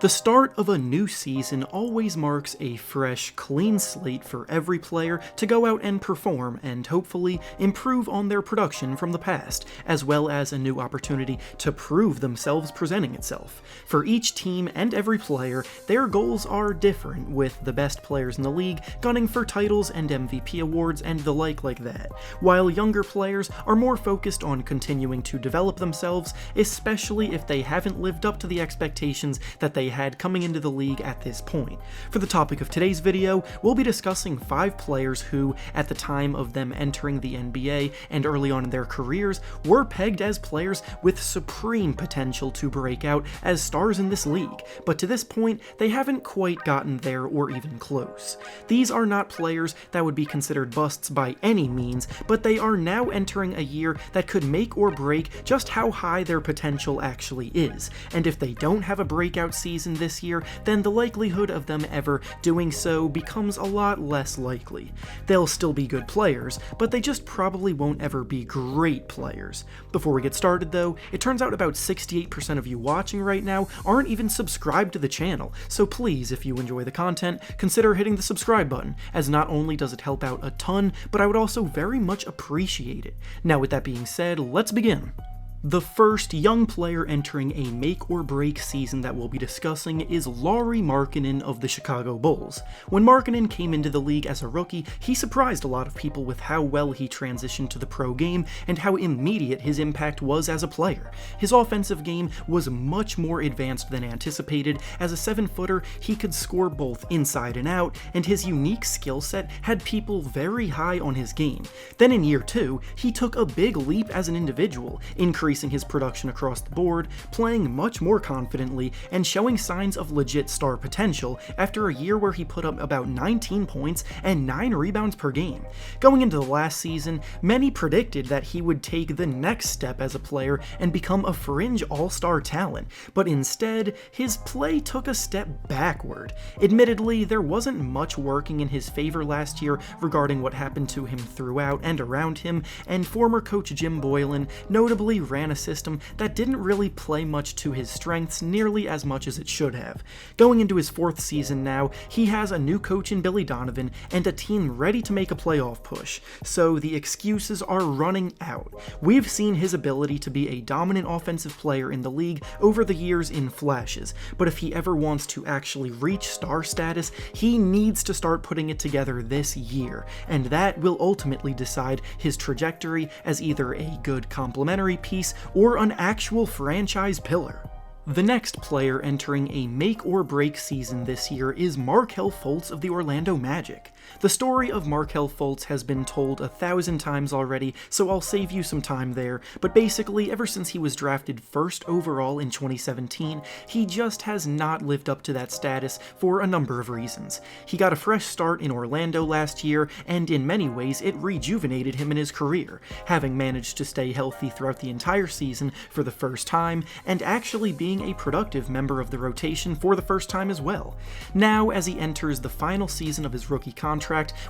The start of a new season always marks a fresh, clean slate for every player to go out and perform and hopefully improve on their production from the past, as well as a new opportunity to prove themselves presenting itself. For each team and every player, their goals are different, with the best players in the league gunning for titles and MVP awards and the like that, while younger players are more focused on continuing to develop themselves, especially if they haven't lived up to the expectations that they had coming into the league at this point. For the topic of today's video, we'll be discussing 5 players who, at the time of them entering the NBA and early on in their careers, were pegged as players with supreme potential to break out as stars in this league, but to this point, they haven't quite gotten there or even close. These are not players that would be considered busts by any means, but they are now entering a year that could make or break just how high their potential actually is, and if they don't have a breakout season this year, then the likelihood of them ever doing so becomes a lot less likely. They'll still be good players, but they just probably won't ever be great players. Before we get started though, it turns out about 68% of you watching right now aren't even subscribed to the channel, so please, if you enjoy the content, consider hitting the subscribe button, as not only does it help out a ton, but I would also very much appreciate it. Now with that being said, let's begin. The first young player entering a make-or-break season that we'll be discussing is Lauri Markkanen of the Chicago Bulls. When Markkanen came into the league as a rookie, he surprised a lot of people with how well he transitioned to the pro game and how immediate his impact was as a player. His offensive game was much more advanced than anticipated. As a 7-footer, he could score both inside and out, and his unique skill set had people very high on his game. Then in year 2, he took a big leap as an individual, increasing his production across the board, playing much more confidently, and showing signs of legit star potential after a year where he put up about 19 points and 9 rebounds per game. Going into the last season, many predicted that he would take the next step as a player and become a fringe all-star talent, but instead, his play took a step backward. Admittedly, there wasn't much working in his favor last year regarding what happened to him throughout and around him, and former coach Jim Boylan notably ran a system that didn't really play much to his strengths nearly as much as it should have. Going into his 4th season now, he has a new coach in Billy Donovan and a team ready to make a playoff push, so the excuses are running out. We've seen his ability to be a dominant offensive player in the league over the years in flashes, but if he ever wants to actually reach star status, he needs to start putting it together this year, and that will ultimately decide his trajectory as either a good complementary piece or an actual franchise pillar. The next player entering a make-or-break season this year is Markelle Fultz of the Orlando Magic. The story of Markelle Fultz has been told 1,000 times already, so I'll save you some time there, but basically, ever since he was drafted 1st overall in 2017, he just has not lived up to that status for a number of reasons. He got a fresh start in Orlando last year, and in many ways, it rejuvenated him in his career, having managed to stay healthy throughout the entire season for the first time, and actually being a productive member of the rotation for the first time as well. Now, as he enters the final season of his rookie contract,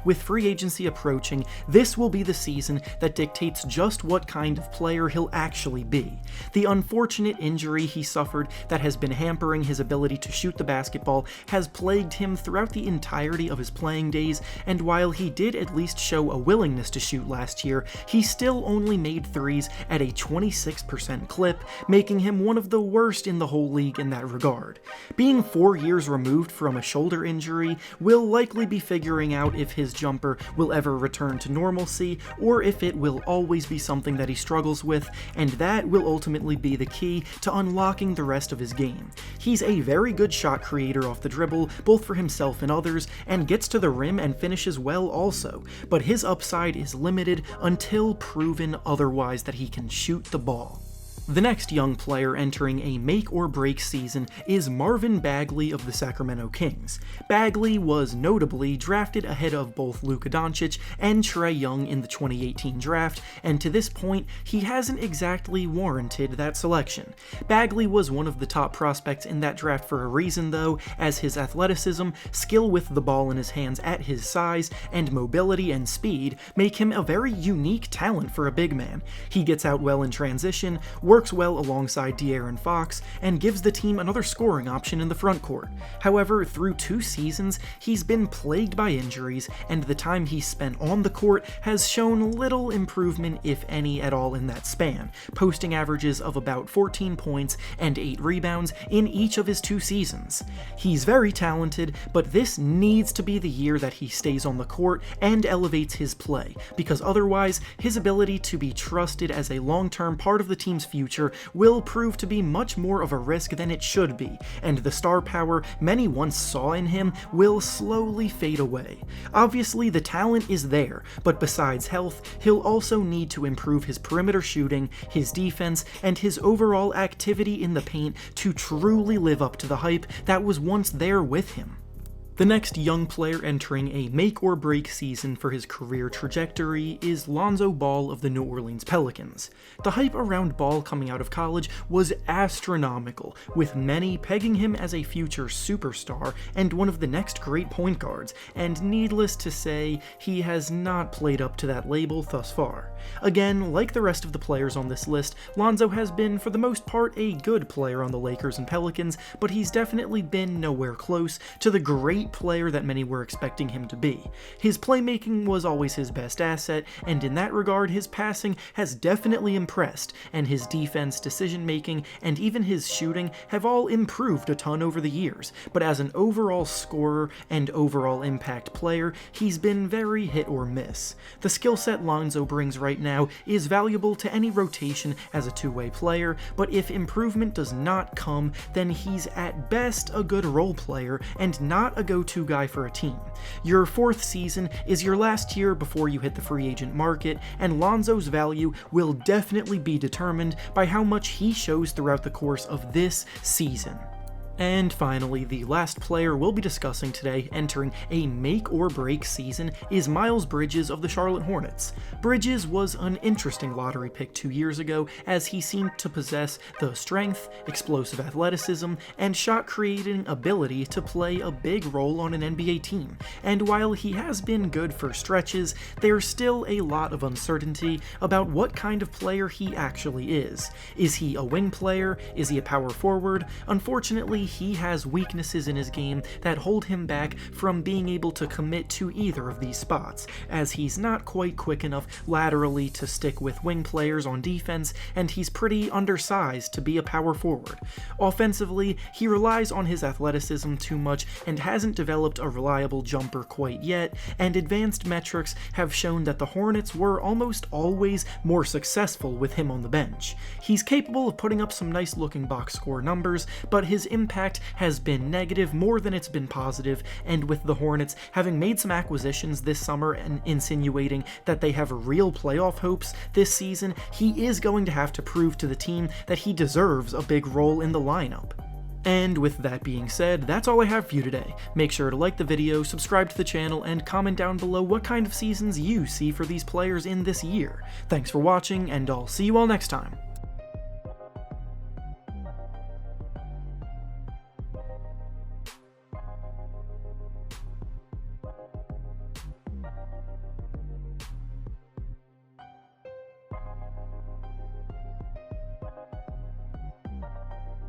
with free agency approaching, this will be the season that dictates just what kind of player he'll actually be. The unfortunate injury he suffered that has been hampering his ability to shoot the basketball has plagued him throughout the entirety of his playing days, and while he did at least show a willingness to shoot last year, he still only made threes at a 26% clip, making him one of the worst in the whole league in that regard. Being 4 years removed from a shoulder injury, we'll likely be figuring out if his jumper will ever return to normalcy, or if it will always be something that he struggles with, and that will ultimately be the key to unlocking the rest of his game. He's a very good shot creator off the dribble, both for himself and others, and gets to the rim and finishes well also, but his upside is limited until proven otherwise that he can shoot the ball. The next young player entering a make-or-break season is Marvin Bagley of the Sacramento Kings. Bagley was notably drafted ahead of both Luka Doncic and Trae Young in the 2018 draft, and to this point, he hasn't exactly warranted that selection. Bagley was one of the top prospects in that draft for a reason though, as his athleticism, skill with the ball in his hands at his size, and mobility and speed make him a very unique talent for a big man. He gets out well in transition, works works well alongside De'Aaron Fox, and gives the team another scoring option in the front court. However, through 2 seasons, he's been plagued by injuries, and the time he's spent on the court has shown little improvement, if any at all, in that span, posting averages of about 14 points and 8 rebounds in each of his 2 seasons. He's very talented, but this needs to be the year that he stays on the court and elevates his play, because otherwise, his ability to be trusted as a long-term part of the team's future will prove to be much more of a risk than it should be, and the star power many once saw in him will slowly fade away. Obviously, the talent is there, but besides health, he'll also need to improve his perimeter shooting, his defense, and his overall activity in the paint to truly live up to the hype that was once there with him. The next young player entering a make-or-break season for his career trajectory is Lonzo Ball of the New Orleans Pelicans. The hype around Ball coming out of college was astronomical, with many pegging him as a future superstar and one of the next great point guards, and needless to say, he has not played up to that label thus far. Again, like the rest of the players on this list, Lonzo has been for the most part a good player on the Lakers and Pelicans, but he's definitely been nowhere close to the great player that many were expecting him to be. His playmaking was always his best asset, and in that regard his passing has definitely impressed, and his defense, decision-making, and even his shooting have all improved a ton over the years, but as an overall scorer and overall impact player, he's been very hit or miss. The skill set Lonzo brings right now is valuable to any rotation as a two-way player, but if improvement does not come, then he's at best a good role player and not a go-to guy for a team. Your 4th season is your last year before you hit the free agent market, and Lonzo's value will definitely be determined by how much he shows throughout the course of this season. And finally, the last player we'll be discussing today entering a make-or-break season is Miles Bridges of the Charlotte Hornets. Bridges was an interesting lottery pick 2 years ago, as he seemed to possess the strength, explosive athleticism, and shot-creating ability to play a big role on an NBA team. And while he has been good for stretches, there's still a lot of uncertainty about what kind of player he actually is. Is he a wing player? Is he a power forward? Unfortunately, he has weaknesses in his game that hold him back from being able to commit to either of these spots, as he's not quite quick enough laterally to stick with wing players on defense, and he's pretty undersized to be a power forward. Offensively, he relies on his athleticism too much and hasn't developed a reliable jumper quite yet, and advanced metrics have shown that the Hornets were almost always more successful with him on the bench. He's capable of putting up some nice looking box score numbers, but his impact has been negative more than it's been positive, and with the Hornets having made some acquisitions this summer and insinuating that they have real playoff hopes this season, he is going to have to prove to the team that he deserves a big role in the lineup. And with that being said, that's all I have for you today. Make sure to like the video, subscribe to the channel, and comment down below what kind of seasons you see for these players in this year. Thanks for watching, and I'll see you all next time.